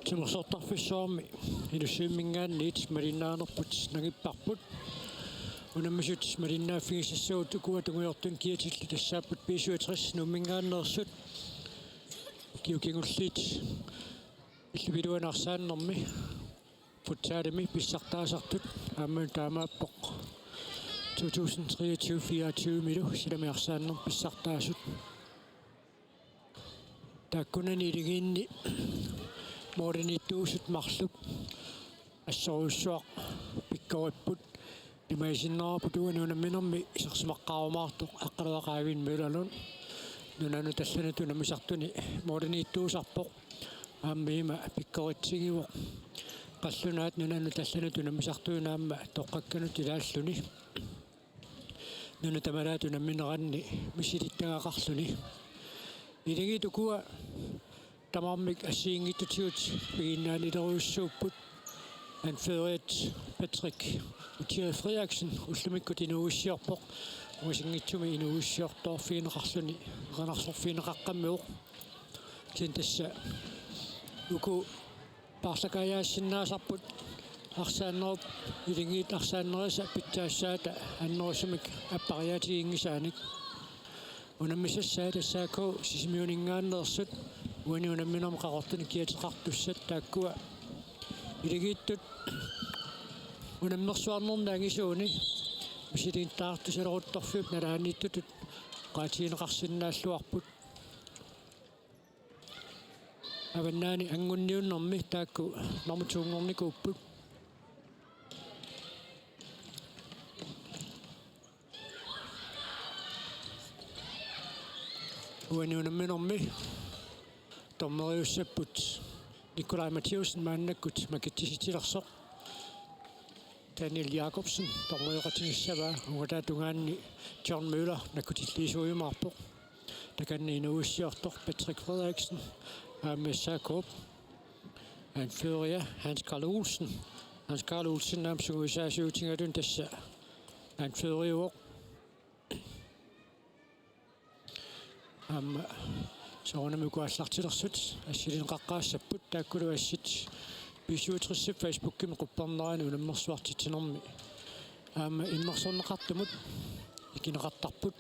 Timorsortarfissaarmi ilussuimmingaanniit malinaanerput nagipparput unammisut malinnaaffigissassauut ukua tunguyortun kiatillu tassaapput 65 nummingaannersut kiukingulliit illupiluanarsaannermi putsaalimi pissartaasartut aammun taamaappoq 2023-24 milu silamiarsaanner pissartaasut taakkunani iligiinni mooriniittuusut marluk assoruussuaq pikkoриppут имаисиннерапу туанунамминерми исерсимаққарумаартоқ аққалуақаавин милалун нунану талланату намисартуни моорiniittuusарпоқ ааммиима pikkoritsигивоқ қаллунаат нунану талланату намисартуинаамма тоққакканут илааллуни нуну тамалаату намминеранни мисилиттагақарлуни илигитукуа тамармик ассиингиттутиут пигиннаалилеруйуссууппут анфериат Patrick Uthier Frederiksen уллумиккут инууиссиорпоқ уисингитсуми инууиссиорторфиинеқарлуни ранарсорфиинеқаққаммиоқ кин тасса уку парлакаяассиннаасарпут арсааннеруп илингиит арсааннериса питтаассаата аннерусумик аппариатигингисааник унаммисассаа тассаако сисимиунингааннерсут уаниунамминерм қақортуни киатеқартуссат тааккуа илигииттут унаммерсуарнернаангисууни мисилиинтаартусалерутторфиуп налаанииттутут qaatiineqarsinnaаллуарпут аваннаани ангунниуннэрми таакку нормутуунгорникууппут уаниунамминерми томмериуссаппут Nikolaj Mathieusen мааннаккут макитсиситилерсоқ Daniel Jacobsen томмериқатингиссава угатаатунгаанни John Møller накутиллиисуйумаарпоқ таканни инууиссиортоқ Patrick Frederiksen Messakob анфериа Hans Carl Olsen наамсугуисаасуутингалун тасса анфериуоқ соонамикуаллартилерсут ассилинеқаққаассаппут тааккулуассит бисуутриссип фейсбуккими қуппарнерани унаммерсуартитинерми аама иммерсорнеқартумут икинеқартарпут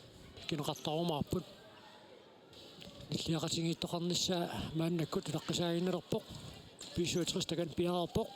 икинеқартарумаарпут иллиақатингиттоқарниссаа мааннаккут илаққисаагиннелерпоқ бисуутрис такан пиараарпоқ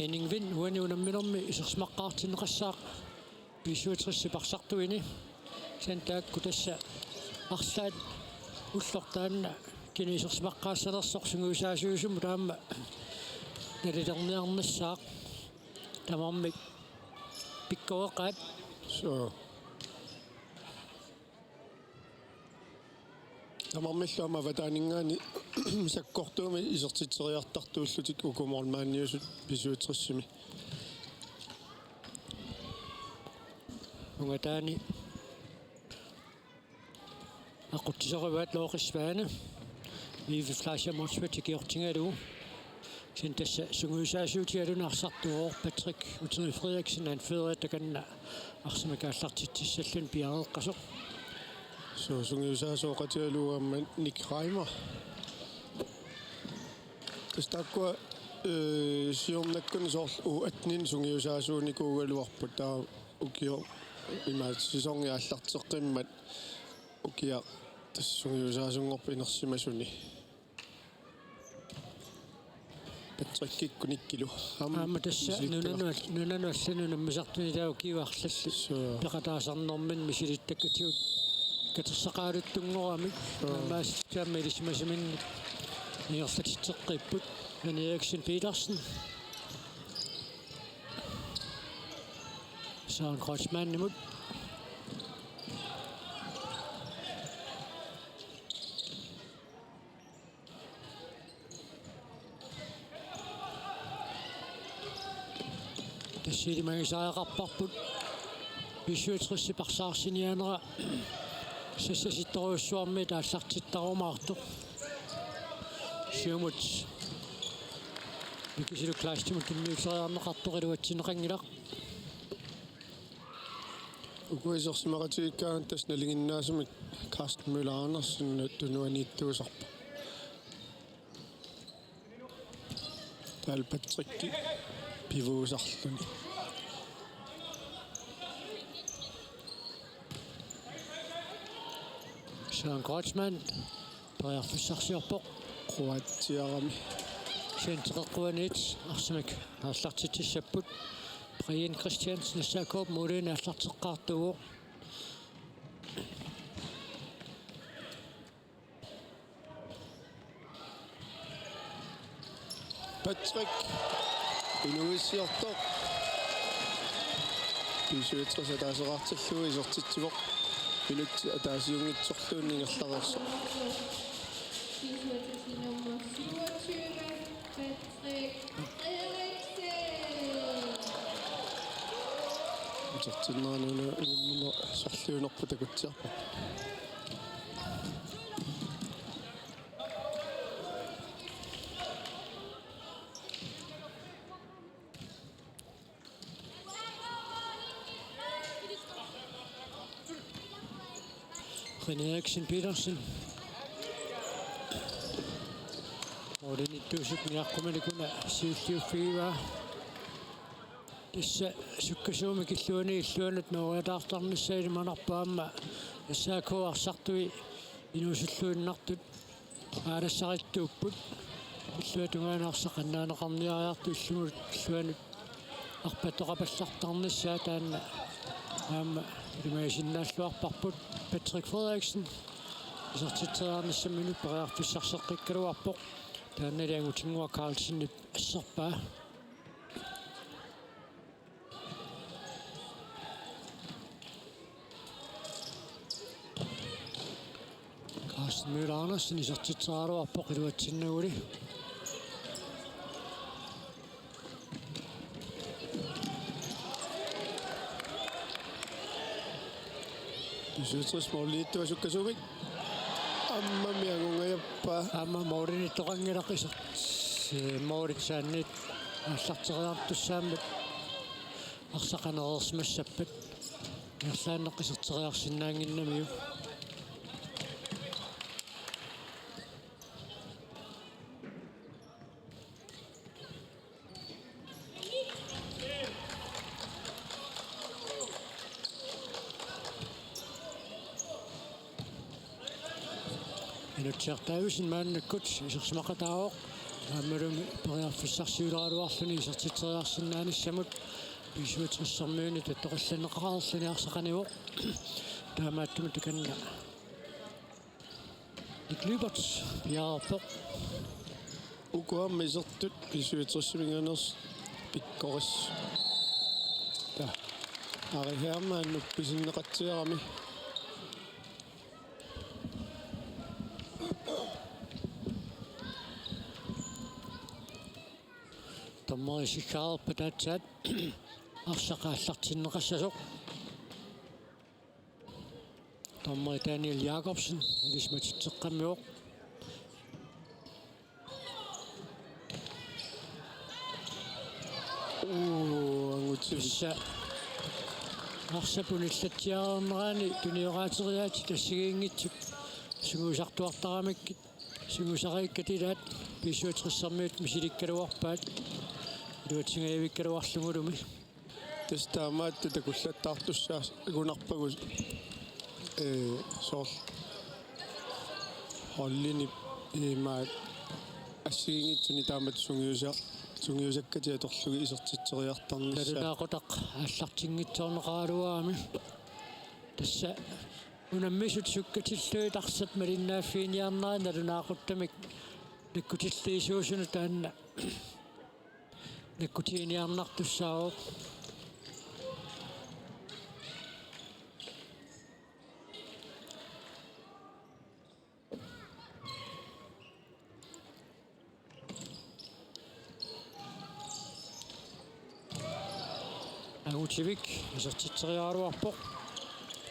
Henning Vind uaniunamminermi isersmaqqaartinneqassaaq pisuutrissiparsartuini santaakku tassa arslaat ullortaanna kini isersmaqqaassalersoq sunguisaasuusum taamma nalilerniarnassaaq tamarmik pikkoeqaat so tamarmilluama vataaningaani sakkortuumi isertitseriartartuullutik ukumorlmaanniusut pisuutrissimi ungataani aquttiserivaat looqisvaana viivi flashamortsvatikiortingaluu sin tassa sunguisaasuutialunarsartuoor Patrick Uthier Frederiksen anferia takanna arsimakaallартитсаллун пиареэққасоқ so sunguisaasuoqatialuuamma Nick Reimer Tastakkua siornakkun soorlu atnin sungiusaasuunikuugaluarput taa ukio imaat sisongiaallarteqqimmat ukia tassungiusaasungorpu inersimasuni Patrick-kikkunikkilu aama tassa nunanu allanu nammisartuni taa ukiuarlallu peqataasarnermin misilittakkatiut katersaqaaluttunngorami maassaamma ilismasiminni Niorfatitteqqipput Eriksen Petersen Søren Kreutzmann imod der siger de mange sejre rapportput писсуутrissi парсаарсинианера сассаситторуссуарми тааллартиттарумаарту сиумут микисилу клаастимут тиммиусериарнеқартоқилуатсинеқангилақ Uguisorsimaqatiikkaan tas nalinginnaasumik Carsten Müller Andersen tunuaniittuusarpa talpatrikki pivuusarluni Søren Kreutzmann pariarfussarsiorpoq quatsiarami сиантеққуанит арсимак ааллартитсаpput Brian Christiansen Jakob Morin ааллартеққартугу Patrick inuissiortoq pisuutrisa taaseraartallui isortitsivoq minut ataasiungitsorluunningerlareerso nummer 27, Patrick Eriksen. sortinnaanuna sorluunerpu takutsiarpa René Eriksen Petersen Ordenittuusut miaqqumanikunna siulliuffiiva тисса суккасууми киллуани иллуанут нуриатаартарнissaили манарпаама ассаакуарсартуи инуусуллуиннартут аалассаритtuupпут иллуатунгаанаарсақаннаанеқарниариарту иллумут иллуанут арпаттоқапаллартарнissaа таанна аама илмаисиннааллуарпарпут Patrick Frederiksen исартитсериарниссаммину париарфиссарсеққиккалуарпоқ таанналиангутингуа Carlsen ассерпаа Carsten Müller Andersen исартитсериаруарпоқ илуатсиннагули pisuutrismorliittua sukkasumik аммамиагунгаяппа аама мооринитоқангилақисер мооритсааннит ааллартериартуссааммат арсақанерерсмассаппат ярлааннеққисертериарсинаангиннамиу инутсиартаависин мааннаккут исерсмақатаавоқ аамалуми париарфиссарсиулераалуарлуни исертитсериарсинааниссамут писуутриссэрмиуни таттоқалланеқарарлуни арсақаниво таамааттумут таканна иклиберт яарпоқ укуамма исертут писуутриссимиганерс пиккорис та арихаамааннуп писиннеқатсиарами томморисиккаарпатаатсаат арсақааллартиннеқассасоқ томмори Daniel Jacobsen илисматитсеққаммиоқ ангутсивисса арсапуниллатсиаарнерани туниораатериаати тассигиингитсут сугуусартуартарамиккит сугуусарииккатилаат писуутриссэрмиут мисиликкалуарпаат илуатсигаявиккалуарлугулуми тестаамаатта такуллаттаартуссаас агунарпагус соор холлини имаат ассигингитсуни таамат сунгиусаккати аторлуги исертитсериартарнissaа талунаақутақ ааллартингитсоорнеқаалуаами тасса унаммисут суккатиллуи тарсат малиннааффиниарнаа налунаақуттамик наккутиллиисуусуну таанна наккутииниарнартуссаавоқ агутивик исертитсериааруарпоq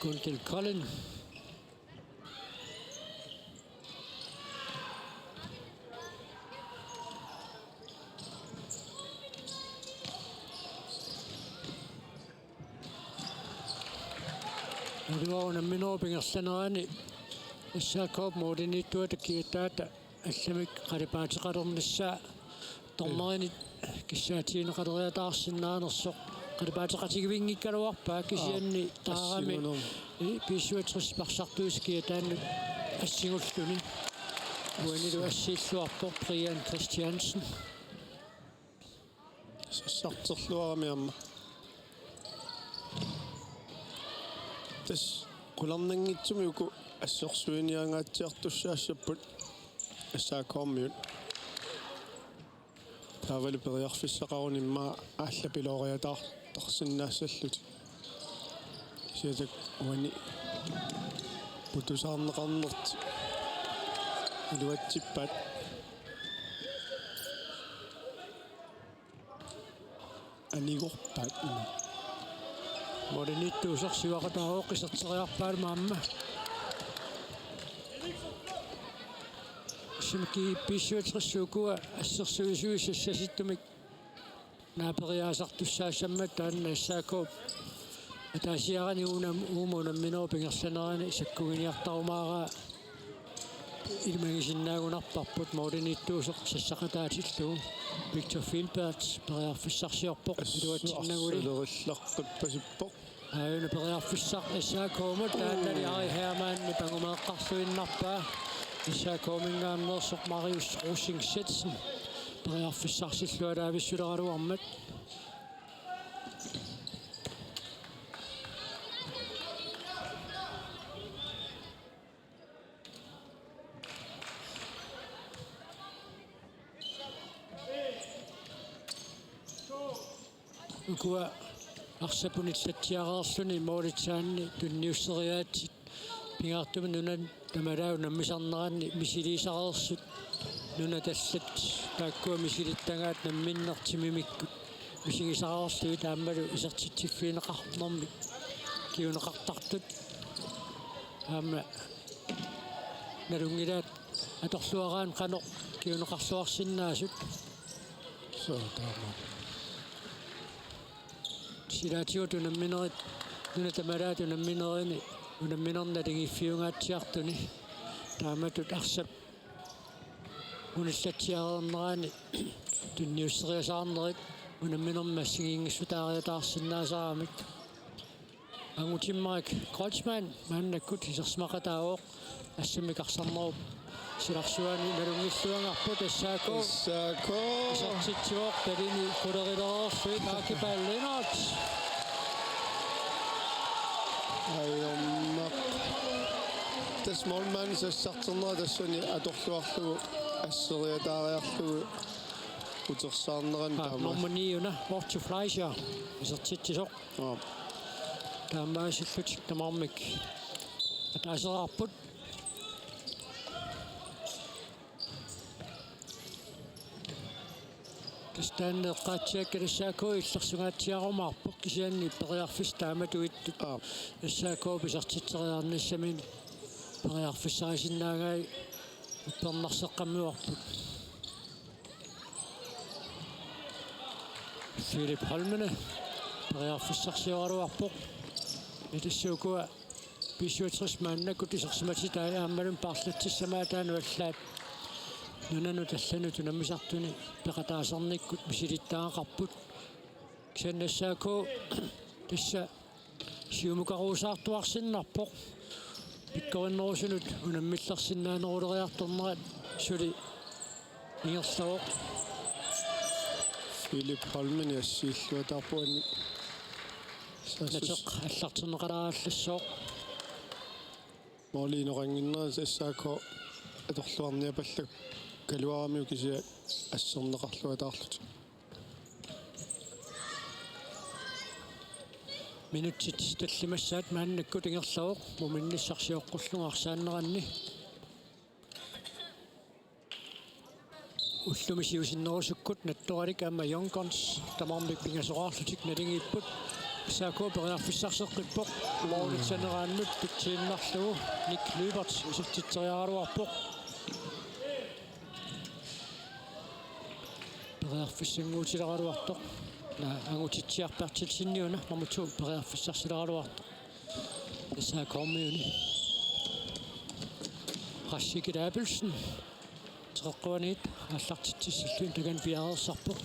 Gunther Kollin Nuona minopingersaneraani issaakoop moodiniittuatakiataata алламик qalipaateqalernassaa tormarinit киссаатиинеқалериатаарсиннаанерсоқ qalipaateqatigivingikkaluarpaa кисианни таарами писсуатрис парсартуиския тааннут ассигуллуни уанилу ассииллуарпоқ Brian Christiansen сартерлуарамиамма тас куларнангитсуми уку ассорсуиниангаатсиартуссаассаппут ассаакоормиут тавали периарфиссақарунимма аалла пилоориатаар тарсиннаассаллути сиатак уани путусаарнеқарнерт илуатсиппат анигорпаат модинитtuusarsiuaqataaruq qisarteriarpaalmaamma simki pissuutrissuukua assersuisuissassasittumik naaperiaasartussaasammat taanna issaakooп атаасиарани уумунамминерупингерсанерани саккугиниартарумаараа илмагисиннаагунарпарпут модинитtuusoq sassaqataatilluu Victor Filberts периарфиссарсиорпоq илуатсиннагули лериллаққут пасиппоq аана периарфиссар исаакоомут тааннали ари Hermanni пангумеэққарсуиннарпаа исаакоомингааннерсоқ Marius Rosing-Setsen периарфиссарсиллуалаависсулераруармат ukua арсапуниллатсиареерлүни моолитсаанни тунниуссериаатсит пингаартуми нунан тамалау наммисарнеранни мисилисареерсут нуна таллат тааккуа мисилиттагаат намминнертимимиккут мисигисареерлуи тааммалу исертитсиффиинеқарнэрми киунеқартартут аама налунгилаат аторлуараан қано киунеқарсуарсиннаасут соотаама силаатиуту намминерит нуна тамалаату намминерини унамминерналигиффиунгаатсиартуни тааматут арсап уналлатсиарернерани тунниуссериасаарнерит унамминермассигингиссутаариатаарсинаасаарамик ангутиммарик Кройцман маннаккут исерсмақатаавоқ ассамикарсарнеруп силарсуани налунгиллуангарпут ассаако сартитсуоқ талини кулерилереерсуи таакипаал Ленард айомма тас молман сассартернера тассуни аторлуарлугу ассериатаариарлугу утерсаарнеран таама норманиуна Morty Fleischer исертитсисоқ таамаасиллутик тамармик атаасераарпут кстанне qaatsiakkalissaaku иллерсугаатсиарумаарпоқ кисианни периарфис тааматуиттут иссаакуу писартитсериарнассамини периарфиссарисиннаагай пернарсеққаммуарпут Philip Holmene периарфиссарсиоралуарпоқ итассуукуа писсуатрис мааннаккут исерсиматитаа ааммалун паарлатсиссамаатаана валлаат нунану таллануту наммисартуни пеқатаасарниккут мисилиттаақарпут кисаннассааку тасса сиумукаруусаартуарсиннарпоқ пиккориннерусунут унаммиллерсиннаанерулериарторнерат сули ингерлавоқ Philip Holmen яссииллуатаарпуани натеқ аллартинеқалааллассооқ молинорангиннерас ассаако аторлуарниапаллак калуарамиу кися ассернеқарлуатаарлут минутсит таллимассаат мааннаккут ингерлавоқ муминниссарсиоққуллунгарсааннеранни уллумисиусиннерусуккут натторалик аама Youngguns тамармик пингасораарлутик налингиппут Saako periarfissarseqqippoq moolitsaneraannut titsiinnarlugu Nick Lübert isuttiteriaaruarpoq periarfissanguutileraaluartoq angutitsiarpartilsinniuna mamutu periarfissarsileraluartoq Saakoommiuni Rassik Abelsen teqquaniit аллартитсиллуин таган фиареерсарпоқ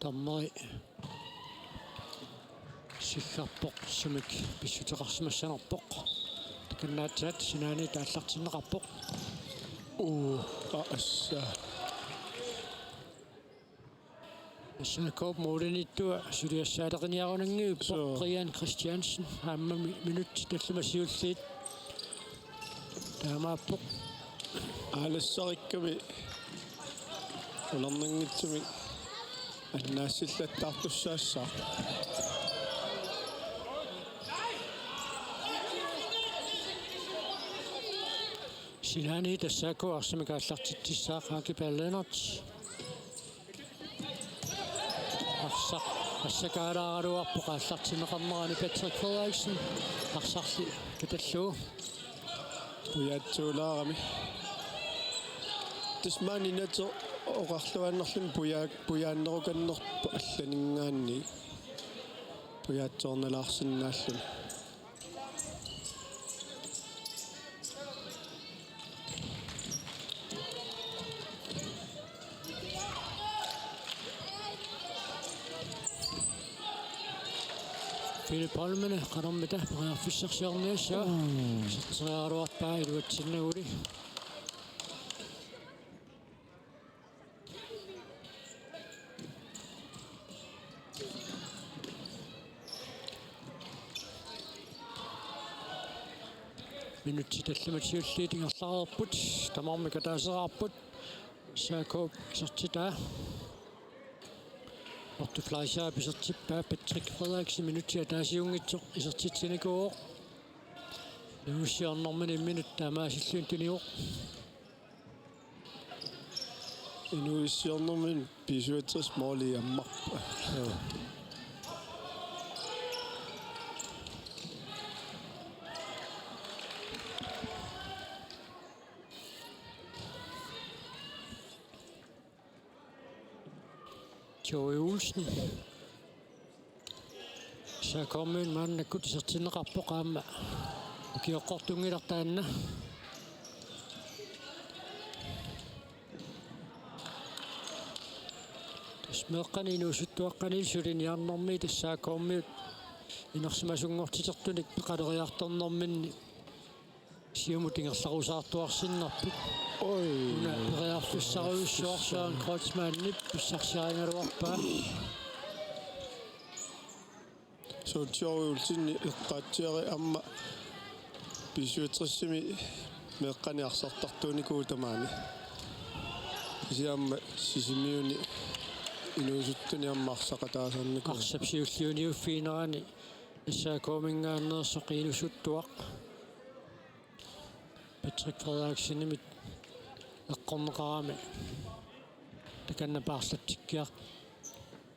таммари силларпоқ сумик писсутеқарсимассанерпоқ таканнаатсаат синаани тааллартиннеқарпоқ assa Saako Molenittua Suliassaateqiniarunangiuppoq Brian Christiansen hamma minut tallamasiulliit taamaappoq аалассариkkami улернангитсуми аннаассиллаттаартуссаассаа Sinani Saako arsimikaallartittissaaqaaki Ballenert арсақ ассакаалаагалуарпоқ ааллартинеқарнерани Patrick Frederiksen арсарли каталлуу пуяатсуулаарами тасмани нато оқарлуаннерлун пуяаннеруканнерпу алланингаанни пуяатсоорналаарсинааллун Philip Holmene qanarmita periarfissarsiarniassaa sertoriaaruarpaa iluatsinnaguли minutti tallamatiulliitingerlareerput tamarmika taaseraarput Saako sertitaa Otto Fleischer pisartippaa Patrick Frederiksen minuuttia taasiungitsoq isertitsinikuoq nuussiarnermani minut taamaasilluun tuniuq inuissiornermin pisuatras mooli ammarpa Joey Olsen Saakoommiun maannakku tisertinneqarpoqaamma ukioqqortungilartaanna tasmeeqqani inuusuttuaqqanil suliniarnermi tassaakoommiut inersimasungortitertunik peqaleriartornerminni siumutingerlarusaartuarsinnarput oi una periarfissariussuarsaan Kreutzmann pissarsiaringaluarpaa so tjorulsinni eqqaatsiari amma pisuatrassimi meeqqaniarsartartuunikuutamaani isiamma sisimiuni inuusuttuni ammarsaqataasarniku арсапсиуллиуниуффиинерани иссаакоомингааннерсоқ Patrick Frederiksenimit эққорнеқарами таканнапаарлаттиккиар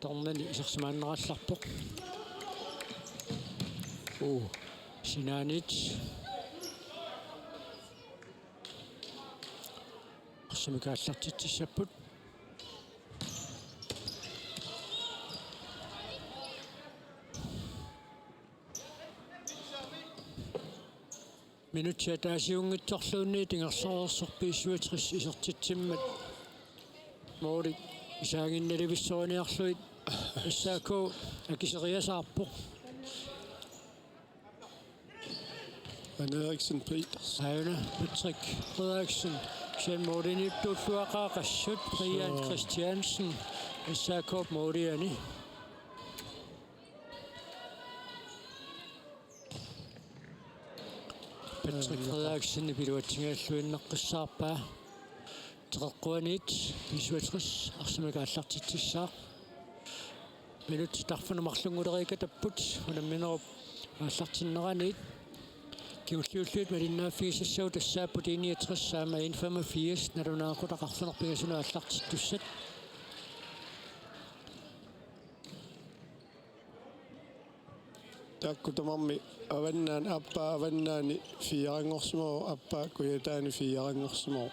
торнани исерсимааннералларпоқ Sinanit арсимикааллартитсаpput минутсиа таасиунгитсорлуунни тингерсареерсорпииссуатрис исертитсиммат моори исаагинналивиссориниарлуит иссаако акисериасаарпоқ Eriksen Peters Aina Patrick Frederiksen Sjæn Moliniptuaqqaaqassut Brian Christiansen Saako Moliani Patrick Frederiksen piluatsingalluinneqqissaarpaa teqquaniit pisuatris arsimikaallartitsissaa minut tarfanumарлунгулерика таппут унамминеруп ааллартиннеранит киуллиуллуут малиннааффигисассау тассааппут 69 саама 185 налунаақутақарфинерпигасуна аллартиттуссат Takkutamarmi avannaan appa avannaani fiarangorsumo appa kuyataani fiarangorsumo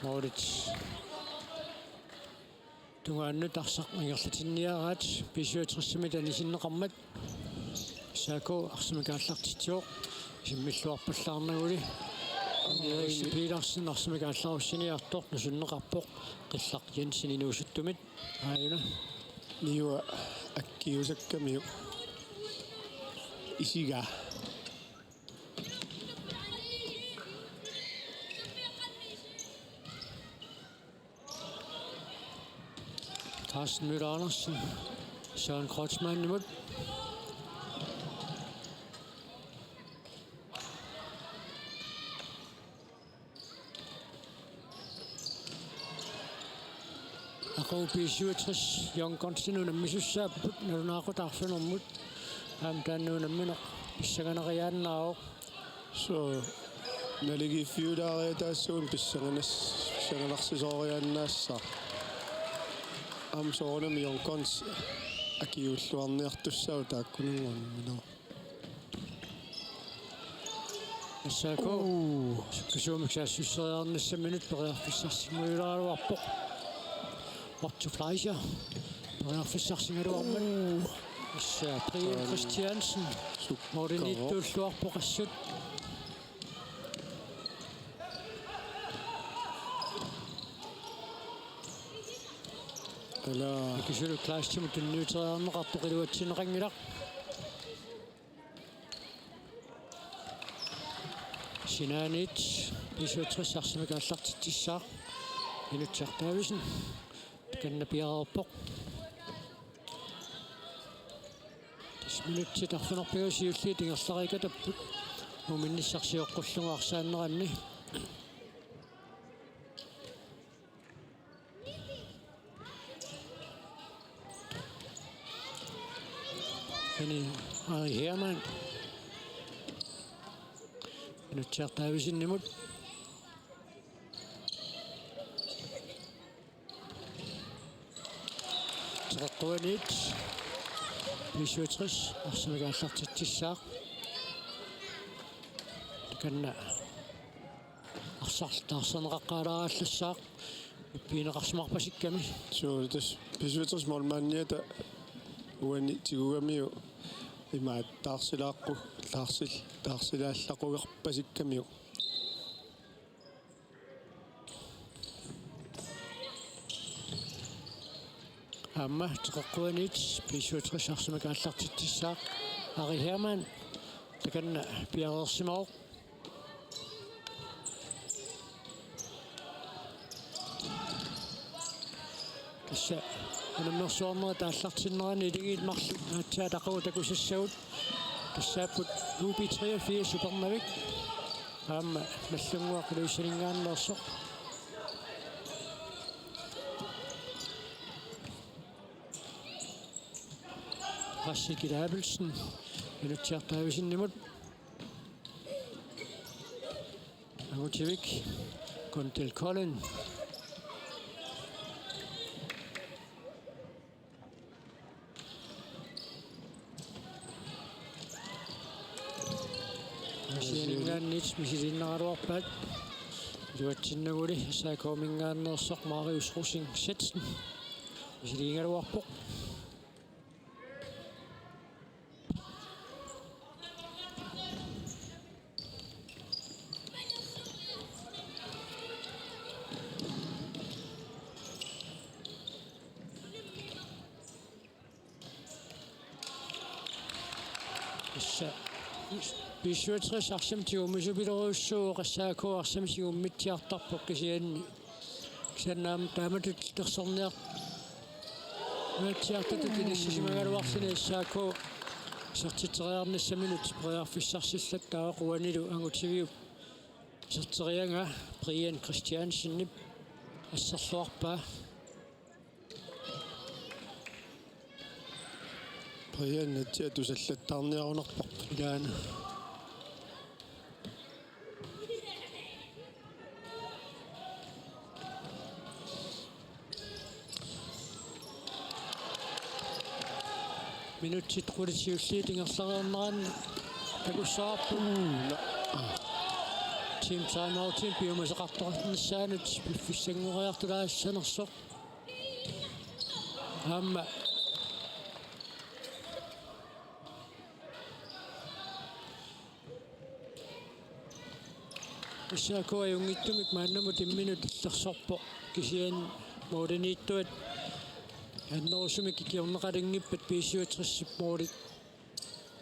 Moritz tungaannu tarsaq ingерлатинниараат писуутриссами танисиннеқармат саако арсимакааллартитсуоқ симмиллуарпаллаарнагули Petersen арсимакаалларуссиниартор нусуннеқарпоқ қиллақ Jensen инуусуттумит ааюна niua akkiusakkamiu isiga Carsten Møller Andersen Søren Kreutzmann imod Akopi 67 Jon Konstantin unammissussaapput nalunaaqutaarfinermut taannuunammineq pissaganeriaannaaroq so naligi fiudaariataassuun pissangalarsisooriannaassa am soonami Jon Kons akiulluarniartussau taakkununguanmino Saako kasuumiksaassusseriarnassa minut periarfissarsimuilaaruarpoq Otto Fleischer periarfissarsingaluarman issa Brian Christiansen morinittuulluarpoqassut ala kisuulu klaastimut tunniuteriarneqartoqiluatsineqangilaq Sinanit pisuutrisarsimakaаллартитсissaaq minutsiartaavisen kannapiarerpoq minutsi tarfinerpigasiulliit ingerlarika tapput muminnissarsiоққуллугаарсааннеранни Ani Ari Hermann minutsiartaavisinnimut Taqquanit pisuutris arsimakaаллартитсissaaq kanna арсартаарсанеқаққааларааллассаақ иппинеқарсимарпасикками so das pisuutris molmanniata uani tiguamiu imaat taarsilaaqqu taarsilaallaqqugerpasikkamiu Amma taqquanit pisuutris arsimakaаллартитсissaaq Ari Hermann takanna piareersimaroq kassa anammersuarnera taallartinnerani iligilmarlu naatsaa taqagu takusassagut тассааппут UB 83 супермавик аама маллунгуа қилуисалингааннерсоқ Rasik Abelsen minuttiartaavisinnimut Agutivik Guntel Collin Sianingaannit misilinneраluarpaat luatsinnaguli saakomingaannersoq Marius Rusing Setsen misilingaluarpoq Pisuutris arsimtiumisupileruussuo qassaako arsimsiummittiartarpoq kisianni kisannaam taamatut terserniar maatiartatut inissisimaгаluarsini issaako сертитериарнассаминут приарфиссарсиллаттаа қуанилу ангутивиуп сертерианга Brian Christiansenнип ассерлуарпаа Brian nattia tusallаттаарниарунарпар илаана минутсит қулисиуллиитингерлариарнеран такуссаарпу тим таймаутин биомасеқартоқарнассаанут пиффиссангориартулаассанерсоқ амма исаакуа юнгиттумик мааннамут имминут иллерсорпо кисиан мооденииттуат аннерусумик кикиорнеқалингиппат пиисиутриссипмоолит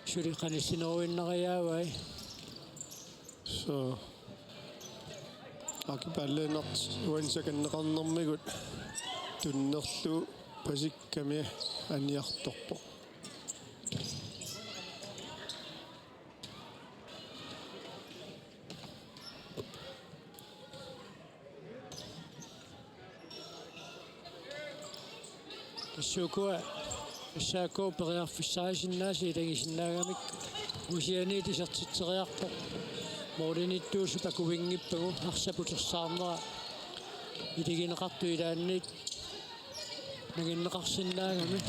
сулиқанисинеруиннариаавай so акипалленерт уансаканнеқарнэрмигут туннерлу пасикками аниарторпо сукуа саакоо периарфиссаасиннааси илагисиннаагамик усианиити сертитсериарпо моодениттуусу пакувингиппагу арсапутерсаарнера илигинеқарту илаанниит нагиннеқарсиннаагами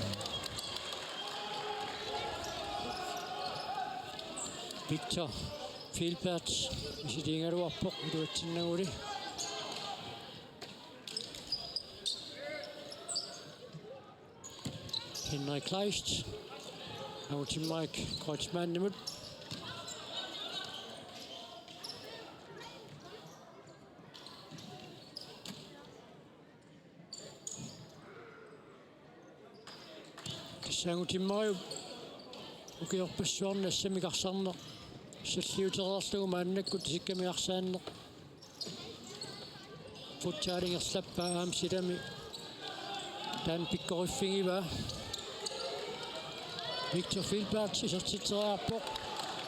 Victor Filbert исилингалуарпо илуатсиннагули Henrik Kleist og til Mike Kreutzmann nimut Sangu til Mario ukiorpassuarna assamiqarsarner salliutererlugu maannakut sikkamiarsaanner futsaalingerslappaa aamsilami taan pikkoriffingiva Victor Filbert сисертитсериарпо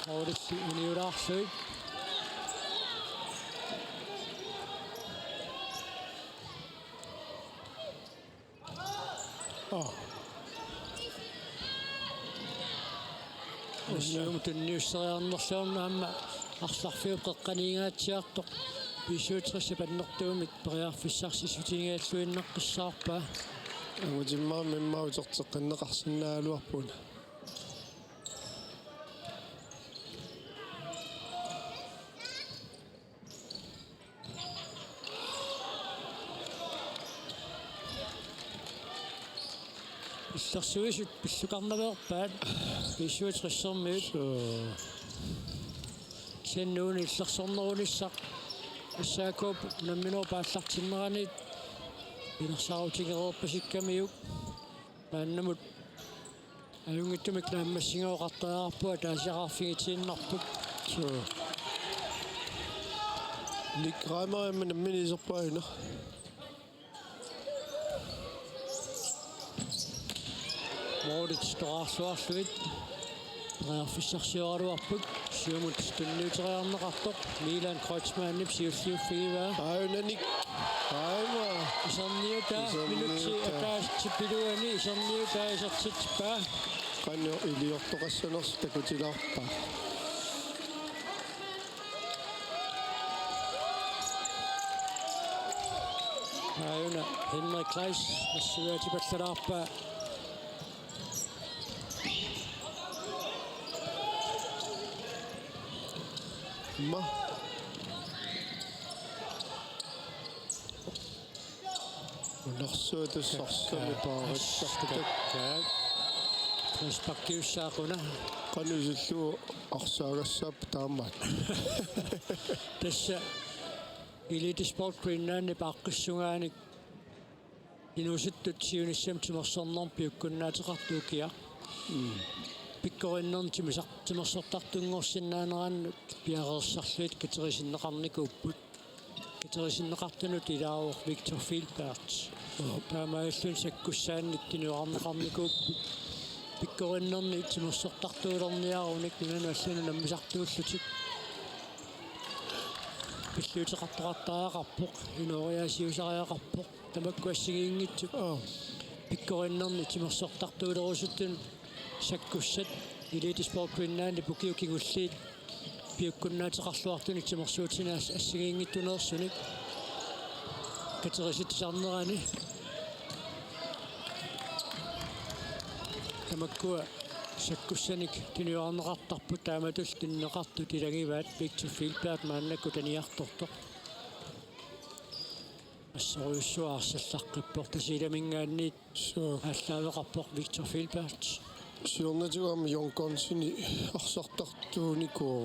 аулисси униулаарсуи тунниуссериарнерлуарна арларфиу қеққаниингаатсиарто писуутриссап аннертуумик периарфиссарсисутингааллуиннеққиссаарпаа агутиммаа миммаутертеққиннеқарсинаалуарпуна иллерсуисут пиллукарнавеерпаат писсуутриссермиут сеннууни иллерсорнерунissaq ассаакоп намминоо пааллартиннеранит пинерсаарутигереерпасиккамиук мааннамут аюнгиттумик нааммассингеоқартааарпуа таасиақарфигитииннарпут ликраамаамма намминисерпаина Moritz Straßwarsluit Reafissarsiorluarput siumut tunniuteriarneqartoq Milan Kreutzmann nipsiulliuffigiva аананик аама isarniuta minutsi ataasipiluani isarniuta isartitpaa qannu iliortoqassanerс takutilaarpaa ayuna Henrik Kleist nassuatipallalaarpaa ма унерсуутуссарсами паариттартак перспективсаақуна qanusilluu арсаагассаап таамаат тасса элитиспортпиннаани пааққиссугааник инуситтут сиуниссам тимерсорнерм пиуккуннаатеқартуукиа пиккориннернтими тимерсортартунгорсиннаанераннут пиареерсарлуит катерисиннеқарникууппут катерисиннеқартунут илаавор Victor Filbert таамааллун саккуссаанник кинуарнеқарникууппут Pikkorinnerni itsimorsortartuulerniarunik nunanaallana nammisartuullutик. Pilluutiqartoqartaaqarpoq inuoriaasiusariaqarpoq tamakkuassigiinngitsuk. Pikkorinnerni itsimorsortartuulerusuttun sakkussat Elitesport-kvinnaanni pukiukingulliit piukkunnaatiqarluartun itsimorsuutinaas assigiinngittuneersunik. Katerisittisarnerani tamakkua sakkussanik tinuarneqartarput taamatul tinneqartu tilagivaat Victor Filbert maannakku taniartortoq assoriussuaarsallaqqippoq tasilamingaanniit ааллаавеқарпоқ Victor Filbert сиорнатугама йонконсини арсартартууникуу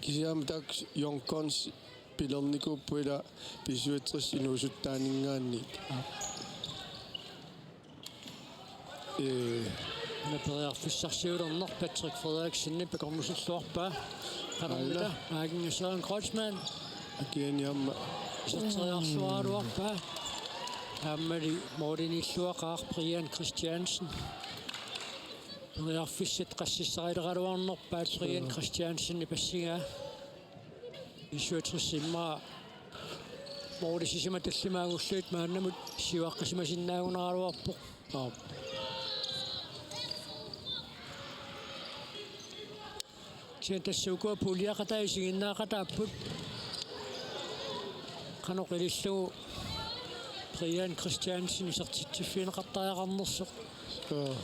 кисиам такс йонконс пилерникууппуила писуитрис инуусуттаанингаанни напериарфиссарсиулернер Patrick Frederiksen пекормусуллуарпаа канамда аагийн Søren Kreutzmann акианиамма сатсариарсуаалуарпаа аммали мориниллуақаар Brian Christiansen периарфиссат qassissarileqaluarnerpaat Brian Christiansen ипассигаа исуатриссиммаа морисисима таллимаагуллуит мааннамут сиваққисимасиннаагунаралуарпоқ Tassukua puliaqata isiginnaaqataaput qanoqilillugu Brian Christiansen isertitsiffineqartariaqarnersoq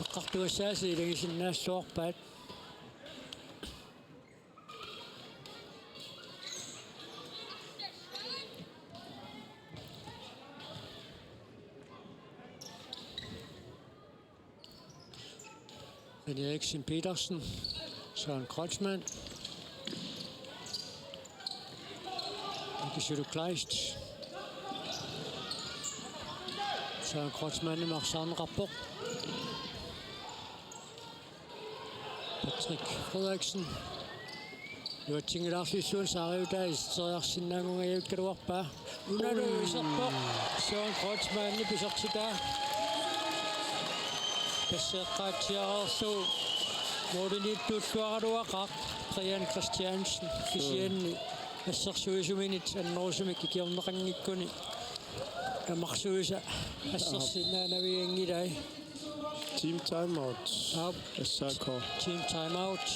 eqqartuassaasi ilangisinnaassuarpaat Eriksen Petersen Søren Kreutzmann Ikesulu Kleist Søren Kreutzmann Marsanrappork Patrick Frederiksen Juatsingilarlissuun saariutaa isteriarsinnaangungajuukkaluarpaa unaluisarpoq Søren Kreutzmann pisortitaa passeeqqaatsiareerlu Morinittuuttuaraluaqaq Brian Christiansen kisianni ассерсуисуминит аннерусумик кикиорнеқангиккуни амарсуиса ассерсиннаанавиангилай team timeout ассаако team timeout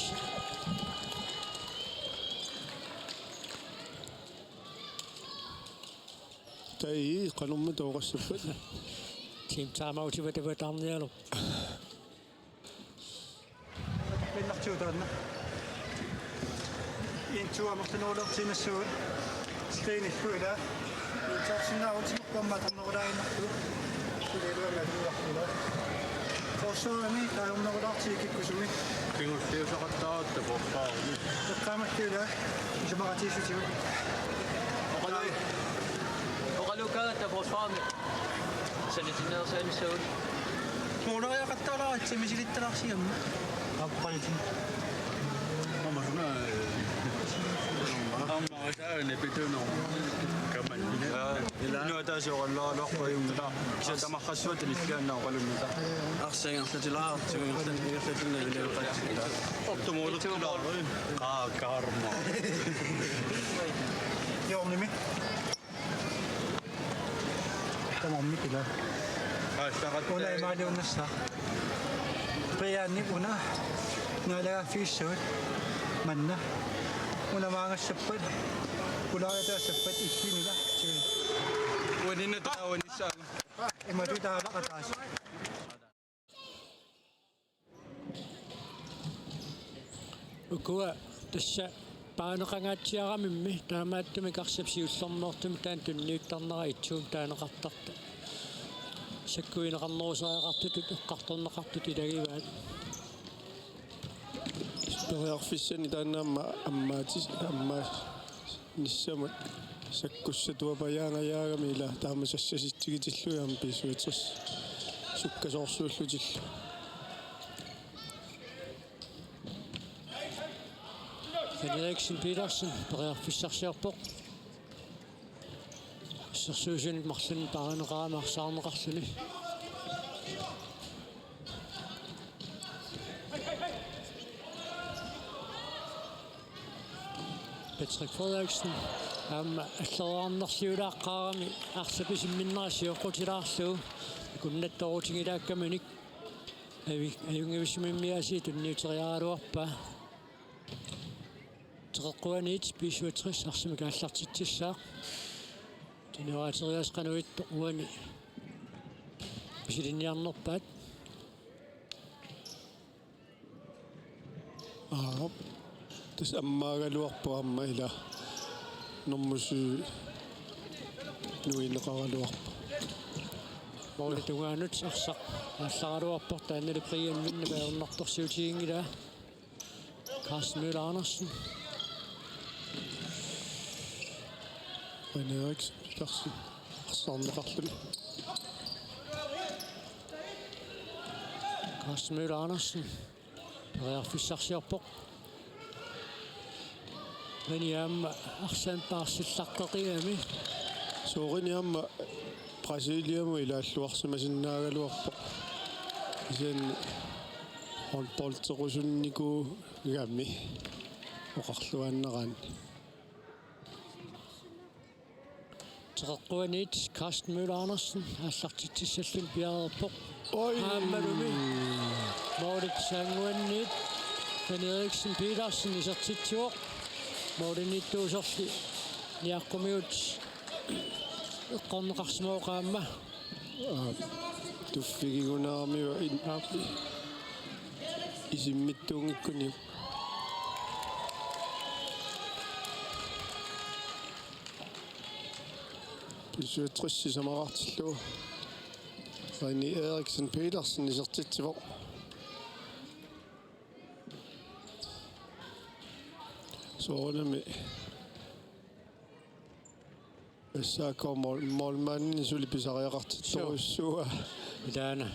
таи канумма тоорассаппат team timeout иватаватаарниалу пиннартуутаанна интуамерлунуулертиннассуут скриниффуила интарсинаавутимуккуамматарнерулаагиннарту сулилуангалуарпула форсуами таамнерулаартикиккусуми пингуллиусақаттаратта порпаарни таккааматтула исумаратиисутигу оқалукаата порпаарни санитинерсаамиссагут муулариақаттааларатси мисилитталарсиамма аппалитин мамасуна аммаасаане питуно каманнина нуатаасиораллаалуарпаюммата кисатамаррассуат иликкааннаа оқалунната арсаангерлатилаартигерлатилнаилеқатта оптомуулертулаарви каарма йормими тамаммитила уна имаалиуннасса приянни уна налааффиссуут манна уна маангассаппат улааятаассаппат иккинила тиги уанинна тааваниссаага иматутаалақатаас ukua tassa paanеqangaatiaramimmi taamaattumi karsapsiullernertum taan tunniuttarnera itsuum taaneqartarta sakkuineqarnerusariaqartutut eqqartorneqartut ilagivaat периарфиссани тааннаама амма ниссамат саккуссатуапаяангаяагами ила таамасассаситсигитиллуяам писуитрис суккасоорсууллутилла Eriksen Petersen периарфиссарсиарпоқ сэрсуусунит марлун паранеқаамаарсаарнеқарлуни Patrick Frederiksen аллерааннэрсиулааққарами арсаписимминнерасиоққутилаарлу куннаттоорутингилааккаманик аюнгивисимиммиаси тунниутериаралуарпа теққуанит писуатрис арсимакааллартитсissаа тунераатериасқануитто уани писилинниарнерпаат тас аммаагалуарпу амма ила нормусу нуинеқаралуарпу моолитугаанут арсақ алларалуарпор тааннали прианнинна баернарторсиутигингила Carsten Møller Andersen René Eriksen Persen арсаарнеқарлуни Carsten Møller Andersen реарфиссарсиарпоқ Reniam арсан паарсиллаққеқигами соорiniamma Brasiliamu илааллуарсимасиннаагалуарпо исен хонполтерусуннику гамми оқарлуаннеран теққуанит Carsten Møller Andersen аллартитсаллун пиарерпоқ ой ааммалуми Moritz Sanguannit René Eriksen Petersen исертитсуоқ Morinittuusorli niaqqumиут эққорнеқарсимаоқаама туффигигунаармиу исиммиттуунгиккуни писуутrissi самараартиллуу René Eriksen Petersen исертитсивоқ соонами эссаакко молманни сулиписариақартитторуссуа Midana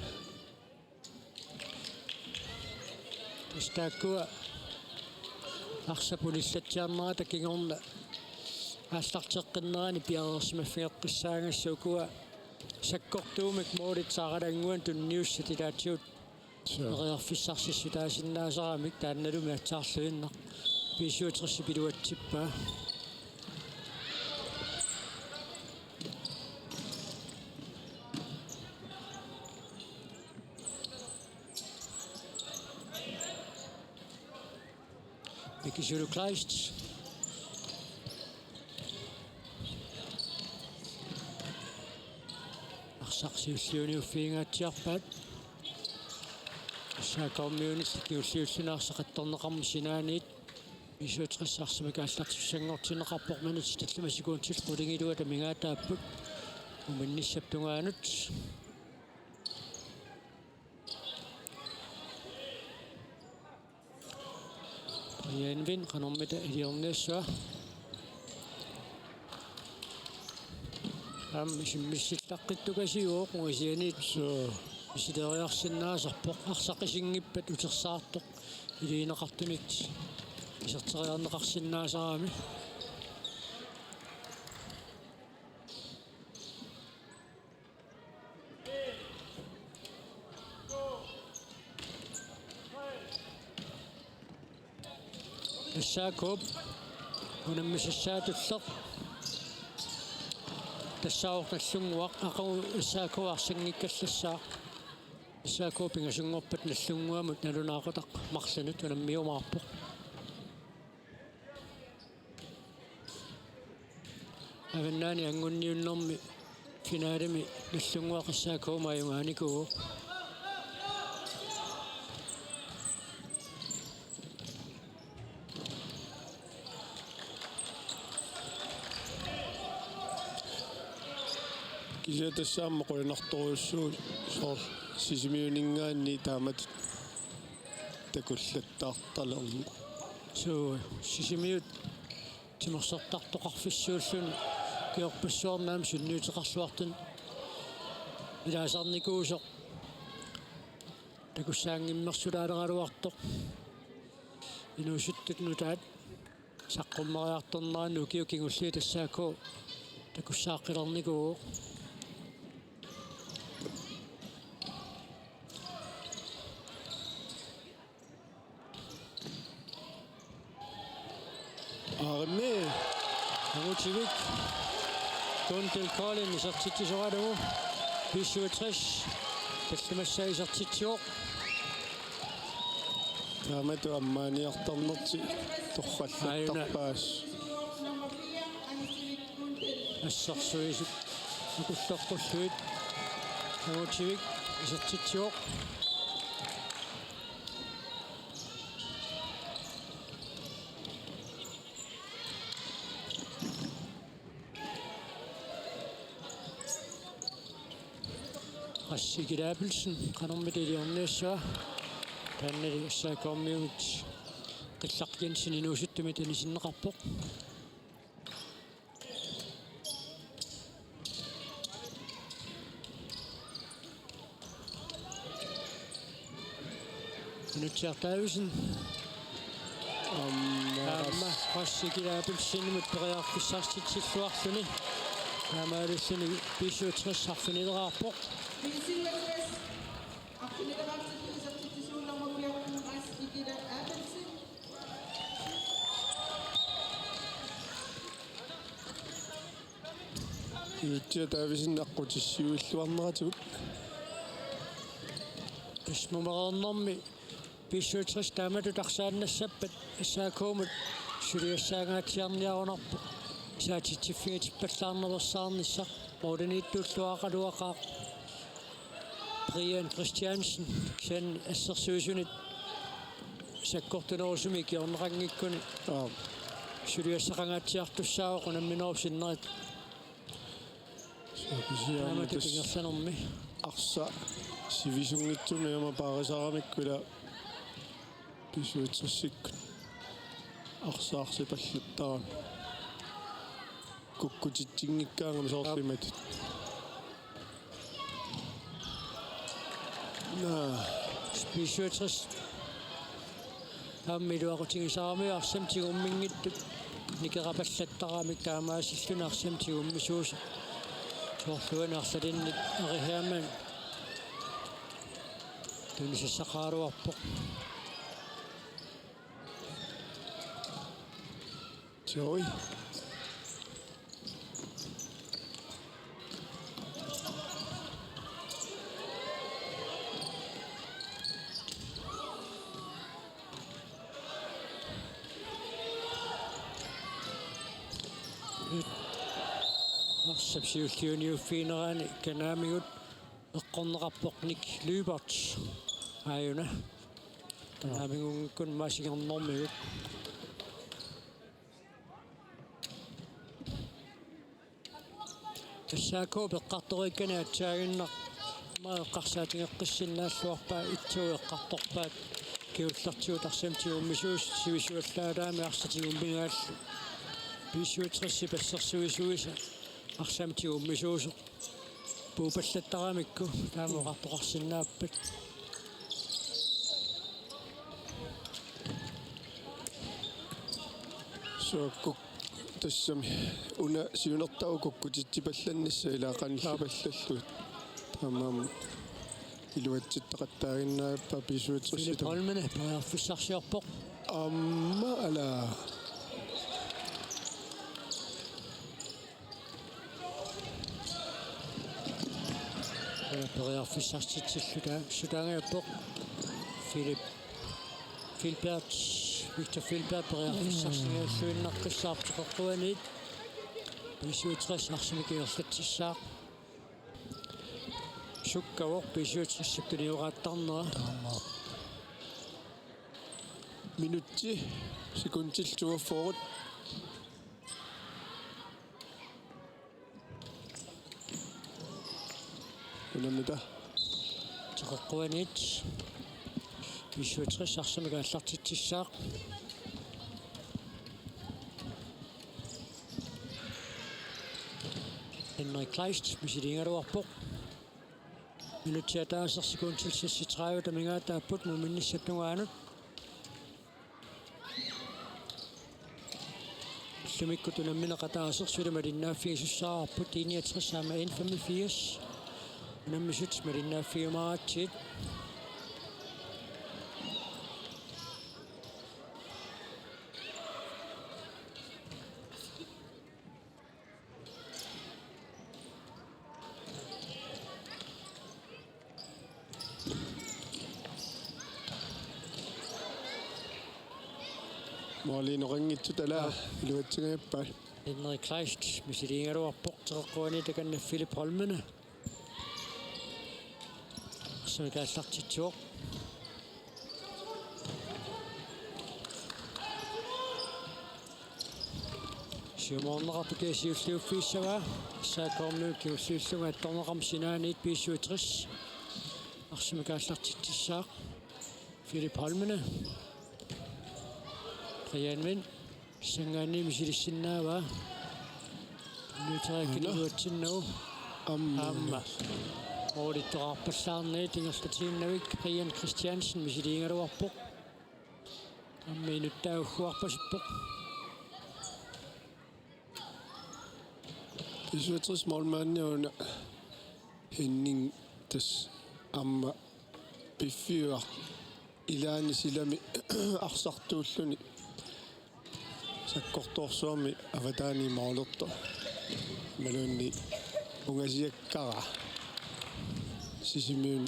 Стакуа арсапулиллатсиарнера такигорна ааллартеққиннерани пиарерсимаффиэққиссаагассуукуа саккортуумик моолитсааралангуан тунниуссатилаатиут нериарфиссарсиссу таасиннаасарамик таанналуми атсаарлуиннақ писуутэрси пилуатсиппаа Mikisulu Kleist арсарсиуллиуниуффиингаатсиарпаат саакауммиунит киуллиуллинаарсақаттарнеқарми синааниит исуутриссаарсимакааллартуссангортинеқарпоқ манут таллумасикуунтил qulingilua тамингаатааппут уминниссаптунгаанут Янвин канормита илиорнессуа миссиллаққиттукасиуоқ уисианит исилериарсиннаасарпоқ арсақисингиппат утерсаартоқ илиинеқартумик исертериарнеқарсиннаасарами Саакоп унаммисассаатуллеқ тассаорталлунгуақ ақу саакуарсангиккаллассаа саакопингасунгорпат наллунгуамут налунаақутақ марланут унаммиумаарпоқ аваннаани ангунниуннэрми финаалами наллунгуақиссаакуумааюнгааникуу кисиатассаама қулинарторуссуу соор сисимиунингаанни таамат такуллаттаарталерму соо сисимиут тимерсертартоқарфиссууллун киорпассуарнаам сунниутеқарлуартун илаасарникуусоқ такуссаангиммерсулаалералуартоқ инуусуттут нутаат саққуммариарторнерану киукингулли тассааку такуссааққилерникуу аарми Amutivik. Kundel Kolding isartittisoralugu. 65. Tallimassаа isartittiuq. таамату аммааниартарнерти торраллаттарпаас Assarsuisut. Ukullerqulluit. Amutivik isartittiuq. Rassigit Abelsen qanermitiliorniussua taannali assaakormiugit qillaq Jensen inuusuttumi tanisinneqarpoq Nutsertaavisen amma Rassigit Abelsenimut periarfissartitsilluarluni taamaalussuni 65 arfinilerarpoq Ютия тависиннаққутиссиуиллуарнератигут Писмумерернэрми 65 таамату тарсааннассаппат ассаакуумут сулиассаагаатиарниарунарпу саатитсиффигатиппаллаарнерсаарнisса модерниттууллуақалуақаа Brian Christiansen sen ассерсуисунит саккортунерусуми киорнерангиккуни сулиассақангаатсиартуссаавоқ унамминерусиннерит таамату пингерсанерми арса сивисунгитсуми ама паарисарамиккула писуитсерсиккут арсаарсипаллуттарам куккутитсингиккаангами соорлиматит списуитрис аммилуақутигисаарами арсамтигуммингиттут никерапаллаттарамик таамаасиллуна арсамтигуммисууса соорлуанаарсалиннит арихааман тунисассақааруарпоқ Joey. Substitutionuuffiineraani kanaamigut eqqorneqarpoqnik Lyberts aayuna kanaamigunkun maasigernermigut тассаакуу пеққарториккана атсаагиннақ маэққарсаатингеққиссиннааллуарпаа итсуеққарторпаат киуллартиу тарсамтигуммисуус сивисуаллаадаами арсатигуммигааллу писуитрисси пассерсуисуиса арсамтигуммисуусо пуупаллаттарамикку таамоқартоқарсинааппат сокку тассами уна сиунертау куккутитсипалланнисса илаақаниллипаллаллуит таамаам илуатситтақаттаагиннааппа писуитрисси холмене паярфиссарсиорпоқ амма ала паярфиссарситсиллута сутаангаппоқ Filbert Victor Filbert паярфиссарсигаллуиннаққиссаартеққуанит писуитрис арсимикиерлатсissаа суккавоқ писуитриссаккуниурааттарнера минутти секундил туаффорут унамита теққуанит писуитрис арсимикааллартитсissаа Henrik Kleist мисилингалуарпоқ минутсиатаасер секундил 36 тамингаатааппут муминниссаттугаанут лимиккутунамминеқатаасер сулималиннааффигисуссаарпут 69 185 наммисут малиннааффигумаратсиит Maaliinoqanngitsu talaa iluatsigaappa. Henrik Kleist, misiliingaluarpoq teqquani takanna Philip Holmene. Sumikaallartitsuoq. Siumoornerarpu kiasiulliuffiissava saakornu kiussiulluga attorneqam sinaaniit piissuutris. Arsumikaallartittissaaq Philip Holmene. Qianmin sangaani misilissinnaava. Nyuterakiluatsinnagu amma. Oolittoqarpallaarniit ingerlatiinnavik Qian Christiansen misiliingaluarpoq. Ammiinuttaagguarpasippoq. Piisuutris Molmaanniuna hinning tas amma piffiuaq ilaani silami arsartuulluni sakkortorsuami avataani maulorto malunni ungasiakkara sisimiun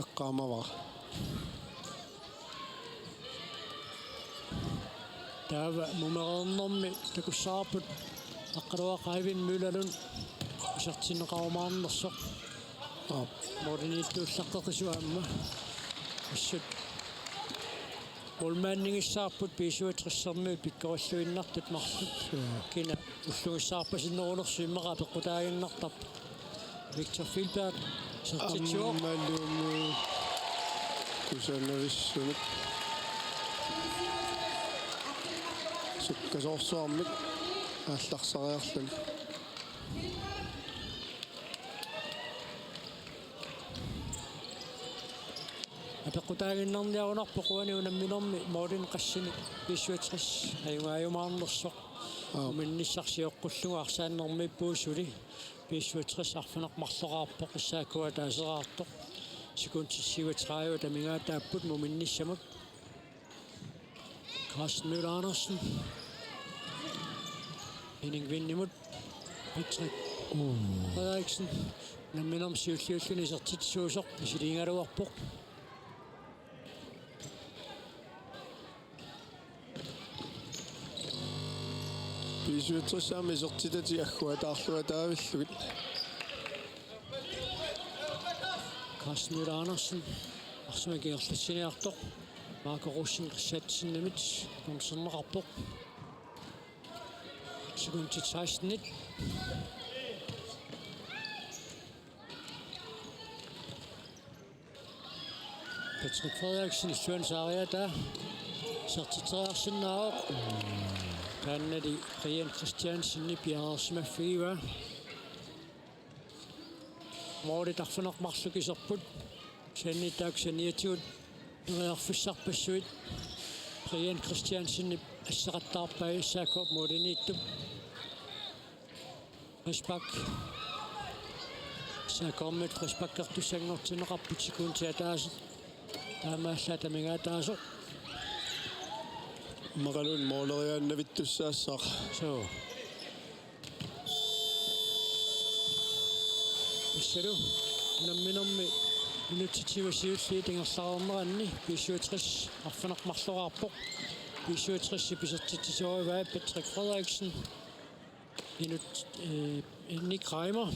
eqqaamava Taava mumereernermi takussaarput aqquruaqaivin mylalun isartinneqarumaarnersoq moriniittuullaqeqisuamma assut Molmaanningissaarput piisuutrissarmiut pikkorulluinnartut marlut kina ullugissaarpasinnerulersu immeqa peqqutaaginnartap Victor Filbert sertitsuoq ammalluumu kusanavissumik sukkasoorsuarmik aallarsaриарлуни апеққутаагиннарниарунарпо қуани унамминерми моолин qassini писсуатсрис аюнгаюмаарнерсоқ уминниссарсиоққуллуга арсааннэрмиппуусули писсуатсрис арфинеқмарлоқарпо қиссаакуа таасераартоқ секундтиссиватрааю тамингаатааппут муминниссамут Carsten Møller Andersen Henning Vindimut Patrick Frederiksen намминерм сиуллиуллуни сертитсуусоқ мисилингалуарпоқ Piisuutrissami sertitati agguataarluataavillugit Carsten Møller Andersen арсумакиерлассиниартоқ Marco Rosen qissaatsinnamit kunsernerarpoq sekunti 16 Patrick Frederiksen Sørensaariata sertiteraarsinnaaq kannadi Qian Christiansen piarsmaffiiva mooritarfunermarlukiserput sannittaaksaniatiut Fissarpassuit Qian Christiansen assaqattaarpai saakop mooliniittup Risbak saakormit Risbakkertussangortineqarput sekuuntiataase taamaallaatamingaataaso maqalun mooleriaannavittussaassaq so issalu namminermi Minutitiivasiulli tingerlaruerneranni piissuutris arfinermarloraarpoq piissuutrissi pisertitisuarivaa Patrick Frederiksen Nick Reimer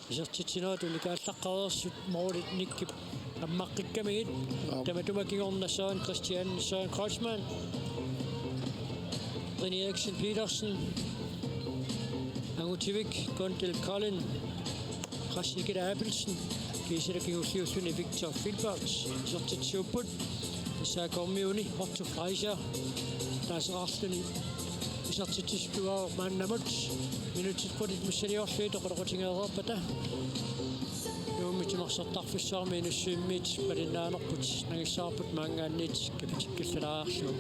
pisertitinuat unikaallaqqareersut moolit nikkip аммаққиккамигит таматумакигорнасаан Christian Søren Kreutzmann René Eriksen Petersen Angutivik Gondel Collin Rasnikita Abelsen Kiisilakingulliulluni Victor Filbert sertitsuupput isaakormiuni Otto Fleischer taaseraarluni isartitispua maannamut minutitqutit mussaliorluit oqoloqutigeererpata nuumitimersartarfissaarmi inussuimmiit palinaanerput nagissaarput maangaanniit kapitikkallalaraarlu